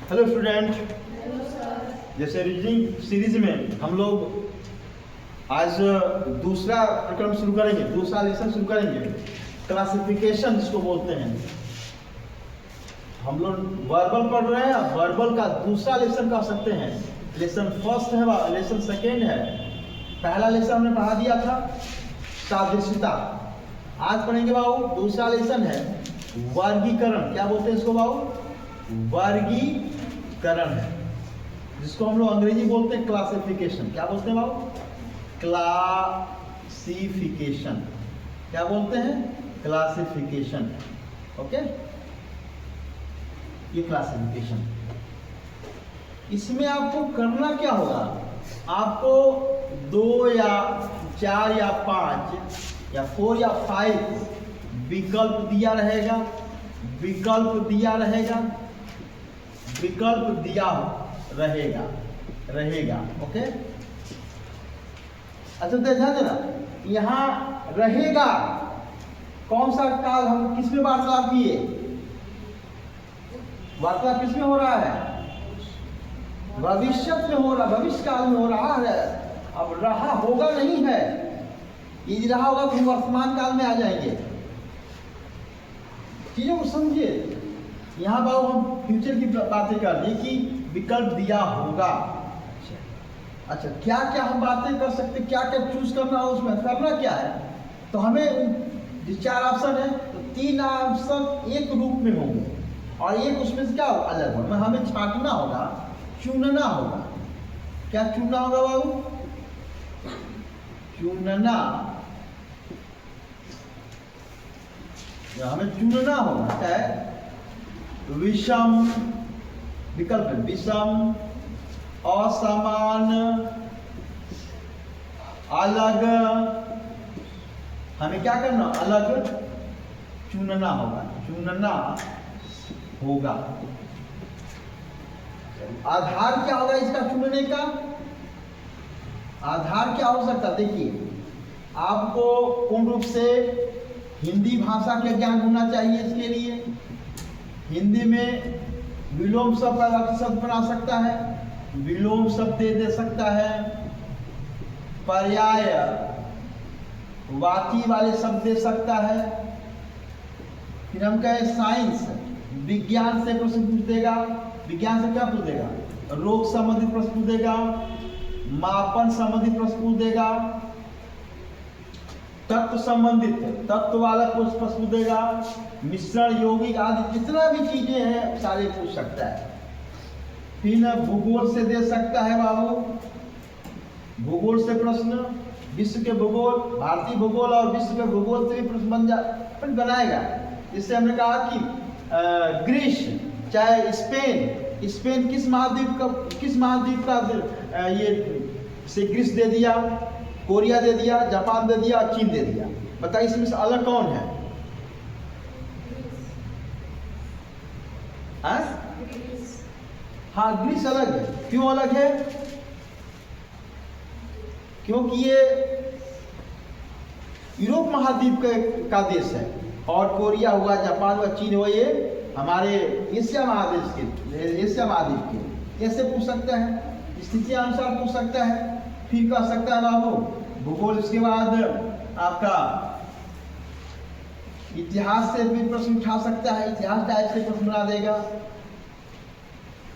Hello student, जैसे reasoning series में हम लोग आज दूसरा प्रक्रम शुरू करेंगे, दूसरा लेसन शुरू करेंगे। क्लासिफिकेशन जिसको बोलते हैं, हम लोग वर्बल पढ़ रहे हैं। वर्बल का दूसरा लेसन कह सकते हैं। लेसन फर्स्ट है, लेसन सेकेंड है। पहला लेसन हमने पढ़ा दिया था सादृश्यता। आज पढ़ेंगे बाबू दूसरा लेसन है वर्गीकरण। क्या बोलते हैं इसको बाबू? वर्गीकरण है, जिसको हम लोग अंग्रेजी बोलते हैं क्लासिफिकेशन। क्या बोलते हैं बाबू? क्लासिफिकेशन। क्या बोलते हैं? क्लासिफिकेशन। ओके, ये क्लासिफिकेशन। इसमें आपको करना क्या होगा? आपको 2 या 4 या 5 या 4 या 5 विकल्प दिया रहेगा। विकल्प दिया रहेगा। ओके, अच्छा देखा जरा, यहाँ रहेगा कौन सा काल? हम किस में वार्तालाप किए? वार्तालाप किस में हो रहा है? भविष्य में हो रहा, भविष्य काल में हो रहा है। अब रहा होगा नहीं है, यदि रहा होगा तो वर्तमान काल में आ जाएंगे। चीजों को समझिए। यहाँ बाबू हम फ्यूचर की बातें कर दी कि विकल्प दिया होगा। अच्छा, क्या क्या हम बातें कर सकते, क्या क्या चूज करना हो, उसमें करना क्या है? तो हमें जो 4 ऑप्शन है तो 3 ऑप्शन एक रूप में होंगे और एक उसमें से क्या अलग होगा। हमें छांटना होगा, चुनना होगा। क्या चुनना होगा बाबू? चुनना, हमें चुनना होगा। क्या है? विषम विकल्प, विषम, असमान, अलग। हमें क्या करना? अलग चुनना होगा। चुनना होगा। आधार क्या होगा इसका चुनने का? आधार क्या हो सकता? देखिए, आपको पूर्ण रूप से हिंदी भाषा के ज्ञान होना चाहिए। इसके लिए हिंदी में विलोम शब्द वाची शब्द बना सकता है, विलोम शब्द दे सकता है, पर्याय वाची वाले शब्द दे सकता है। फिर हम कहें साइंस, विज्ञान से प्रश्न पूछ देगा। विज्ञान से क्या पूछ देगा? रोग संबंधी प्रश्न पूछ देगा, मापन संबंधी प्रश्न पूछ देगा, तत्व संबंधित तत्व वाला प्रश्न पूछ देगा, मिश्रण, यौगिक आदि जितना भी चीजें हैं सारे पूछ सकता है। फिर भूगोल से दे सकता है बाबू, भूगोल से प्रश्न, विश्व के भूगोल, भारतीय भूगोल और विश्व के भूगोल से भी प्रश्न बनाएगा। जिससे हमने कहा कि ग्रीस चाहे स्पेन किस महाद्वीप का ये से ग्रीस दे दिया, कोरिया दे दिया, जापान दे दिया, चीन दे दिया। बताइए इसमें से अलग कौन है? हाँ, ग्रीस अलग है। क्यों अलग है? क्योंकि ये यूरोप महाद्वीप का देश है और कोरिया हुआ, जापान हुआ, चीन हुआ, ये हमारे एशिया महाद्वीप के। ऐसे पूछ सकता है, स्थिति अनुसार पूछ सकता है। फिर कह सकता है बाबू भूगोल। इसके बाद आपका इतिहास से भी प्रश्न उठा सकता है, इतिहास टाइप से प्रश्न बना देगा।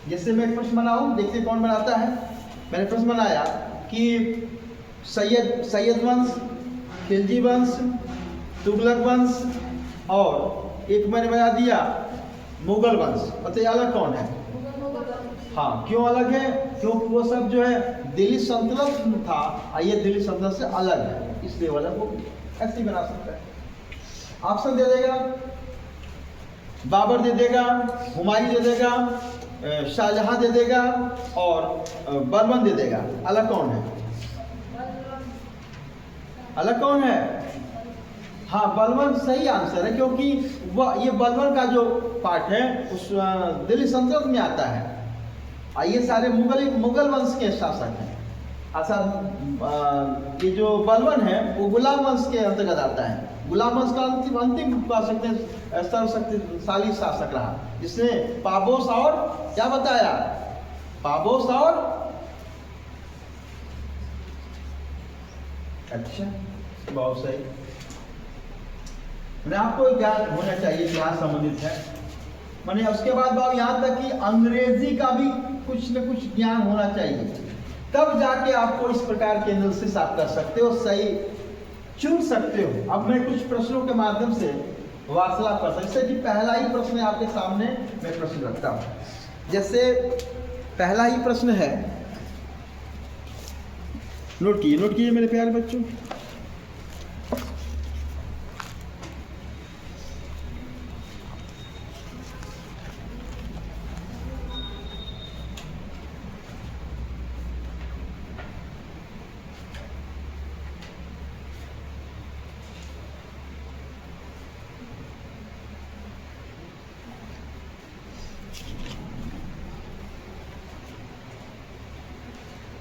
जैसे मैं प्रश्न बनाऊं, देखिए कौन बनाता है। मैंने प्रश्न बनाया कि सैयद वंश, खिलजी वंश, तुगलक वंश और एक मैंने बना दिया मुगल वंश। बताइए अलग कौन है? हाँ, क्यों अलग है? क्योंकि वो सब जो है दिल्ली सल्तनत में था और ये दिल्ली सल्तनत से अलग है, इसलिए वाला वो ऐसे ही बना सकता है। ऑप्शन दे देगा, बाबर दे देगा, हुमायूं दे देगा, शाहजहां दे देगा और बर्मन दे देगा। अलग कौन है? अलग कौन है? हाँ, बलवन सही आंसर है, क्योंकि वह ये बलवन का जो पार्ट है उस दिल्ली सल्तनत में आता है। ये सारे मुगल वंश के शासक हैं। अच्छा, ये जो बलवन है वो गुलाम वंश के अंतर्गत आता है। गुलाम वंश का अंतिम कह सकते हैं सर्वशक्तिशाली शासक रहा, जिसने पाबोस और क्या बताया, पाबोस और अच्छा बहुत सही। मैंने आपको ज्ञान होना चाहिए, इतिहास संबंधित है। मैंने उसके बाद बाबू यहाँ तक कि अंग्रेजी का भी कुछ न कुछ ज्ञान होना चाहिए, तब जाके आपको इस प्रकार के एनालिसिस आप कर सकते हो, सही चुन सकते हो। अब मैं कुछ प्रश्नों के माध्यम से वार्तालाप कर सकता, जैसे कि पहला ही प्रश्न आपके सामने मैं प्रश्न रखता हूँ। जैसे पहला ही प्रश्न है, नोट कीजिए मेरे प्यारे बच्चों।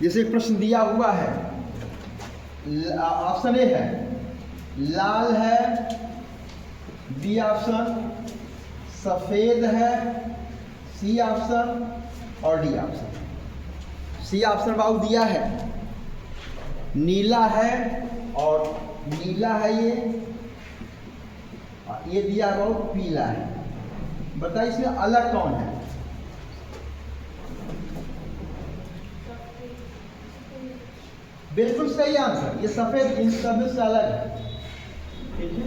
जैसे एक प्रश्न दिया हुआ है, ऑप्शन ए है लाल है, बी ऑप्शन सफेद है, सी ऑप्शन और डी ऑप्शन। सी ऑप्शन बाबू दिया है नीला है, और नीला है ये दिया बाबू पीला है। बताइए इसमें अलग कौन है? बिल्कुल सही आंसर, ये सफेद इन सभी से अलग है। ठीक है,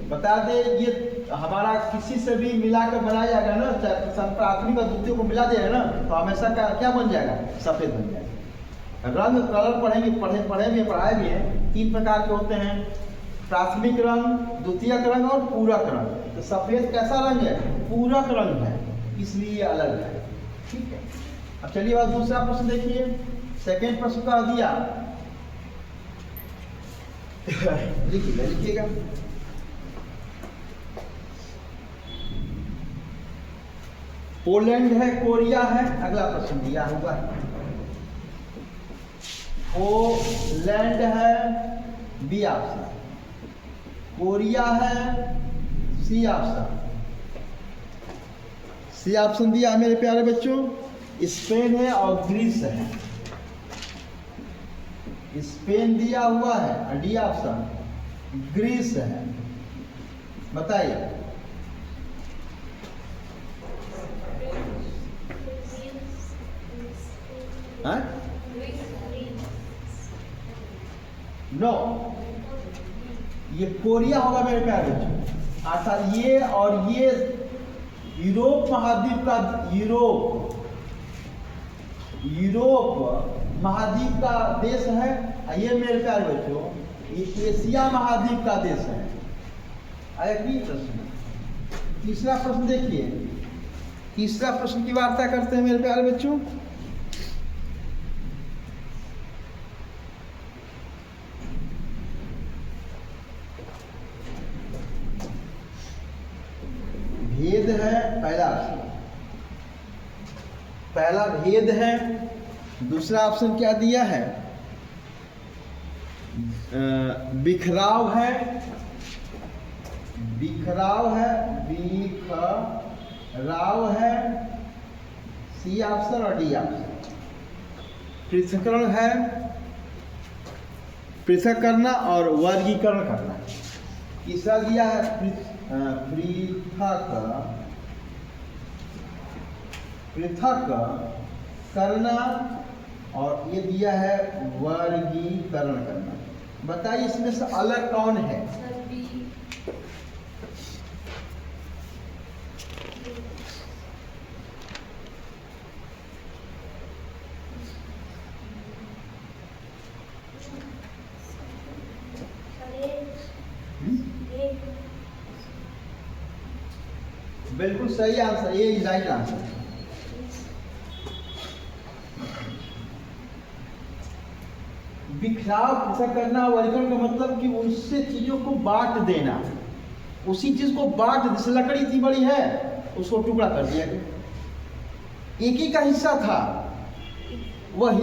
बता दे ये हमारा किसी से भी मिलाकर बनाया जाएगा ना, प्राथमिक और द्वितीय को मिला देगा ना, तो हमेशा क्या बन जाएगा? सफेद बन जाएगा। रंग कलर पढ़ाए भी हैं, 3 प्रकार के होते हैं, प्राथमिक रंग, द्वितीयक रंग और पूरक रंग। तो सफेद कैसा रंग है? पूरक रंग है, इसलिए अलग है। ठीक है, अब चलिए बात दूसरा प्रश्न देखिए। सेकेंड प्रश्न का दिया, लिखिएगा। पोलैंड है, कोरिया है, अगला प्रश्न दिया हुआ है। पोलैंड है, बी ऑप्शन, कोरिया है, सी ऑप्शन। सी ऑप्शन दिया मेरे प्यारे बच्चों, स्पेन है और ग्रीस है। स्पेन दिया हुआ है और डी ऑप्शन ग्रीस है। बताइए। नो, ये कोरिया होगा मेरे प्यारे बच्चों। अर्थात ये और ये यूरोप महाद्वीप का यूरोप महाद्वीप का देश है। ये मेरे प्यारे बच्चों ये एशिया महाद्वीप का देश है। आया की प्रश्न। तीसरा प्रश्न देखिए, तीसरा प्रश्न की वार्ता करते हैं मेरे प्यारे बच्चों। भेद है पहला भेद है। दूसरा ऑप्शन क्या दिया है? बिखराव है, बिखराव है, सी ऑप्शन और डी ऑप्शन। पृथक्करण है, पृथक करना और वर्गीकरण करना। तीसरा दिया है पृथक करना और ये दिया है वर्गीकरण करना। बताइए इसमें से अलग कौन है? बिल्कुल सही आंसर, ये राइट आंसर। बिखराव पृथक करना वर्गीकरण का मतलब कि उससे चीजों को बांट देना। उसी चीज को बांट, जैसे लकड़ी इतनी बड़ी है उसको टुकड़ा कर दिया गया। एक ही का हिस्सा था, वह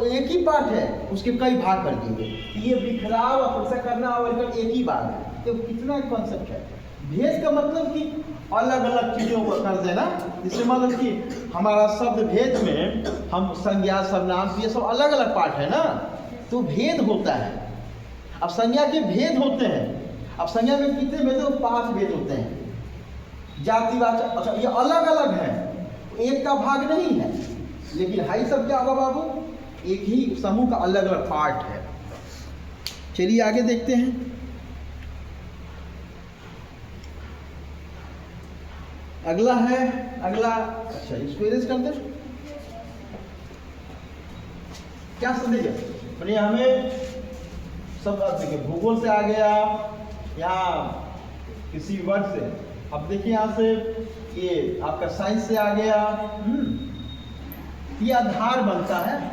एक ही पार्ट है, उसके कई भाग कर दिए गए। ये बिखराव और पृथक करना वर्गीकरण एक ही बात है। तो कितना कॉन्सेप्ट है। भेद का मतलब कि अलग अलग चीजों को कर देना। जिससे मतलब कि हमारा शब्द भेद में हम संज्ञा सर्वनाम ये सब अलग अलग पार्ट है ना, तो भेद होता है। अब संज्ञा के भेद होते हैं। अब संज्ञा में कितने भेद होते हैं? 5 भेद होते हैं। जातिवाचक, अच्छा ये अलग अलग है, एक का भाग नहीं है, लेकिन हाई सब क्या होगा बाबू? एक ही समूह का अलग अलग पार्ट है। चलिए आगे देखते हैं। अगला है, अच्छा इसको इरेज कर दे। क्या समझे? मैंने हमें सब देखिए भूगोल से आ गया, यहाँ किसी वर्ड से, अब देखिए यहाँ से ये आपका साइंस से आ गया। ये आधार बनता है।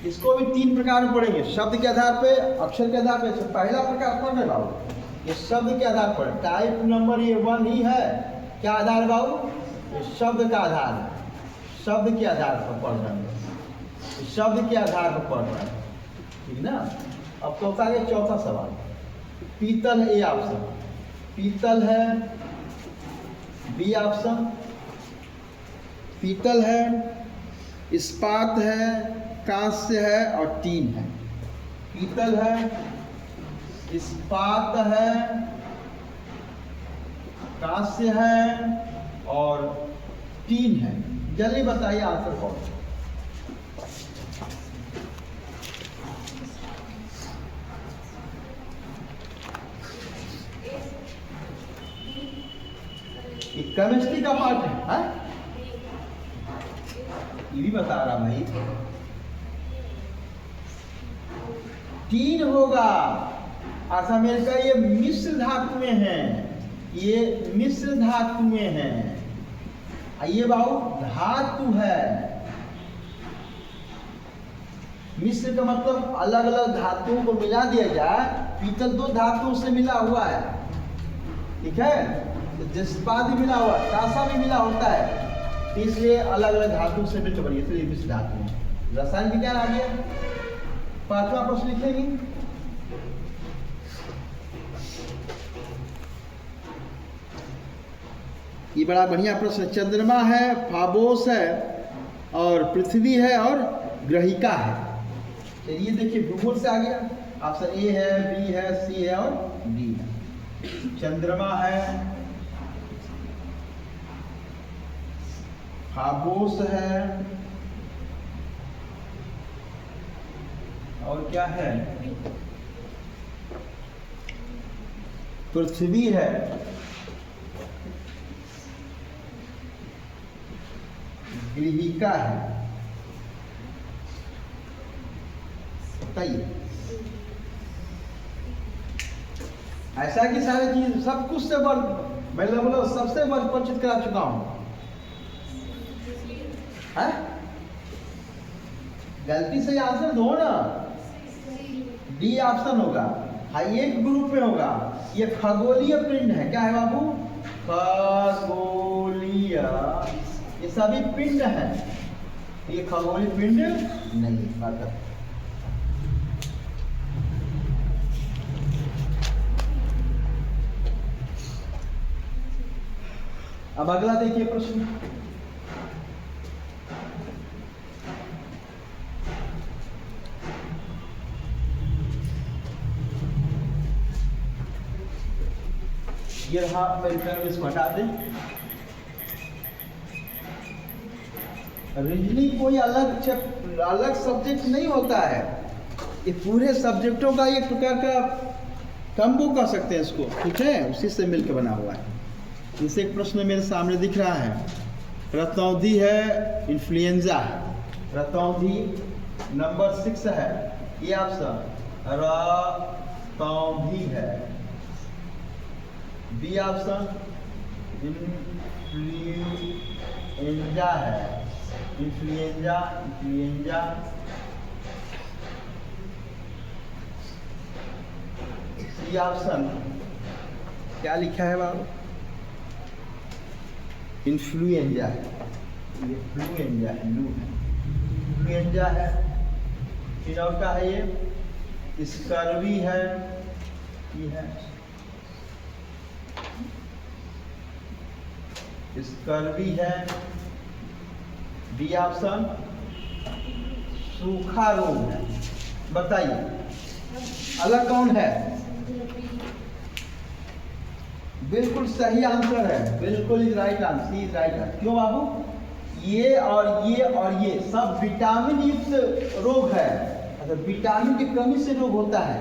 इसको भी 3 प्रकार में पढ़ेंगे, शब्द के आधार पे, अक्षर के आधार पे। पहला प्रकार पढ़ रहे बाबू, ये शब्द के आधार पर। टाइप नंबर ये 1 ही है। क्या आधार है बाबू? ये शब्द का आधार है। शब्द के आधार पर पढ़ रहे हैं, शब्द के आधार पर पढ़ रहे हैं, ठीक ना। अब तो होता है चौथा सवाल। पीतल है, ए ऑप्शन, पीतल है, बी ऑप्शन, पीतल है, इस्पात है, कांस्य है और टीन है। पीतल है, इस्पात है, कांस्य है और टीन है। जल्दी बताइए आंसर कौन? ये केमिस्ट्री का पार्ट है, ये भी बता रहा भाई। टीन होगा। अच्छा मेरे का ये मिश्र धातु में है, ये मिश्र धातु में है। ये बाबू धातु है। मिश्र का मतलब अलग अलग धातुओं को मिला दिया जाए। पीतल 2 धातुओं से मिला हुआ है, ठीक है। तो इस्पात भी मिला हुआ, कांसा भी मिला होता है, तो इसलिए अलग अलग धातु से मिलकर बनी, इसलिए मिश्र धातु है। रसायन विज्ञान आ गया। 5वां प्रश्न लिखेंगे। ये बड़ा बढ़िया प्रश्न। चंद्रमा है, फाबोस है और पृथ्वी है और ग्रहिका है। ये देखिए भूगोल से आ गया। ऑप्शन ए है, बी है, सी है और डी है। चंद्रमा है, फाबोस है और क्या है? पृथ्वी है, ग्रहिका है। बताइए, ऐसा कि सारी चीज सब कुछ से मैं सबसे परिचित करा चुका हूं। है? गलती से आंसर दो ना। डी ऑप्शन होगा। हाँ, एक ग्रुप में होगा। ये खगोलीय पिंड है। क्या है बाबू? खगोलीय, ये सभी पिंड है। ये खगोलीय पिंड नहीं आता। अब अगला देखिए प्रश्न। ये रहा, मेरे पेन में इसको हटा दें। रीजनिंग कोई अलग सब्जेक्ट नहीं होता है। ये पूरे सब्जेक्टों का एक प्रकार का कम्बो कह सकते हैं इसको, ठीक है। उसी से मिलकर बना हुआ है। जैसे एक प्रश्न मेरे सामने दिख रहा है। रतौंधी है, इन्फ्लुएंजा है। रतौंधी नंबर 6 है। ये ऑप्शन रतौंधी है। बी ऑप्शन इन्फ्लुएंजा है। इन्फ्लुएंजा। सी ऑप्शन क्या लिखा है बाबू? इन्फ्लुएंजा है। ये फ्लुएंजा है, लू है। इन्फ्लुएंजा है, फिर और क्या है, ये स्कर्वी है, ये है स्कर्वी है। बी ऑप्शन सूखा रोग है। बताइए अलग कौन है? बिल्कुल सही आंसर है, बिल्कुल is right answer, is right answer. क्यों बाबू? ये और ये सब विटामिन युक्त रोग है। अच्छा, विटामिन की कमी से रोग होता है।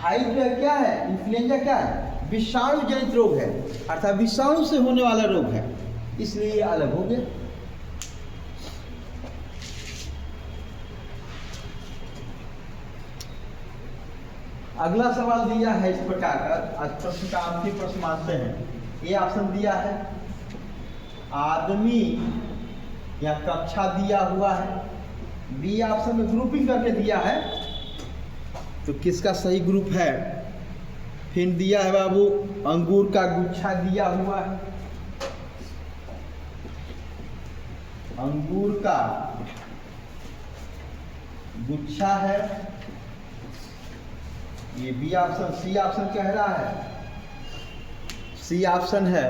हाइट क्या है? इन्फ्लुएंजा क्या है? विषाणु जनित रोग है, अर्थात विषाणु से होने वाला रोग है, इसलिए ये अलग हो गया। अगला सवाल दिया है इस प्रकार का, आज प्रश्न का आखिरी प्रश्न मानते हैं। ये ऑप्शन दिया है आदमी या कक्षा दिया हुआ है, बी ऑप्शन में ग्रुपिंग करके दिया है, तो किसका सही ग्रुप है? फिर दिया है बाबू अंगूर का गुच्छा दिया हुआ है, अंगूर का गुच्छा है, ये बी ऑप्शन। सी ऑप्शन कह रहा है, सी ऑप्शन है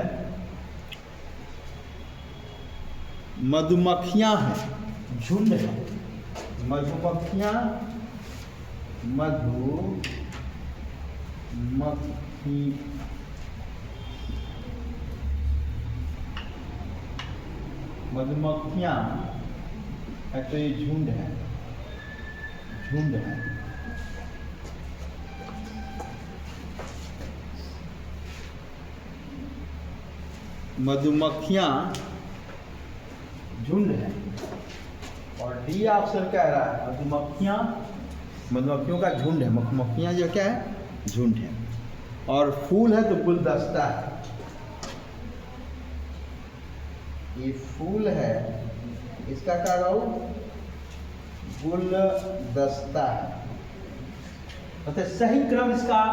मधुमक्खियां हैं, झुंड है, मधुमक्खियां, मधुमक्खी, मधुमक्खियां है, तो ये झुंड है, झुंड है। मधुमक्खियां झुंड है। और डी ऑप्शन कह रहा है मधुमक्खियां, मधुमक्खियों का झुंड है, मधुमक्खियां जो क्या है? झुंड है। और फूल है तो गुलदस्ता है, ये फूल है, इसका क्या कहूं? गुलदस्ता है। मतलब सही क्रम इसका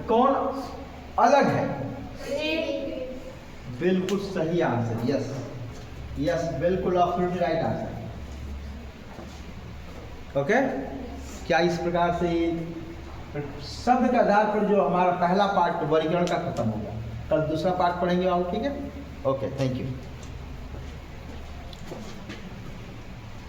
कौन अलग है? बिल्कुल सही आंसर, यस यस, बिल्कुल एब्सोल्युटली राइट आंसर। ओके, क्या इस प्रकार से शब्द के आधार पर जो हमारा पहला पार्ट वर्गीकरण का खत्म हो गया। कल दूसरा पार्ट पढ़ेंगे आप, ठीक है? Okay, thank you.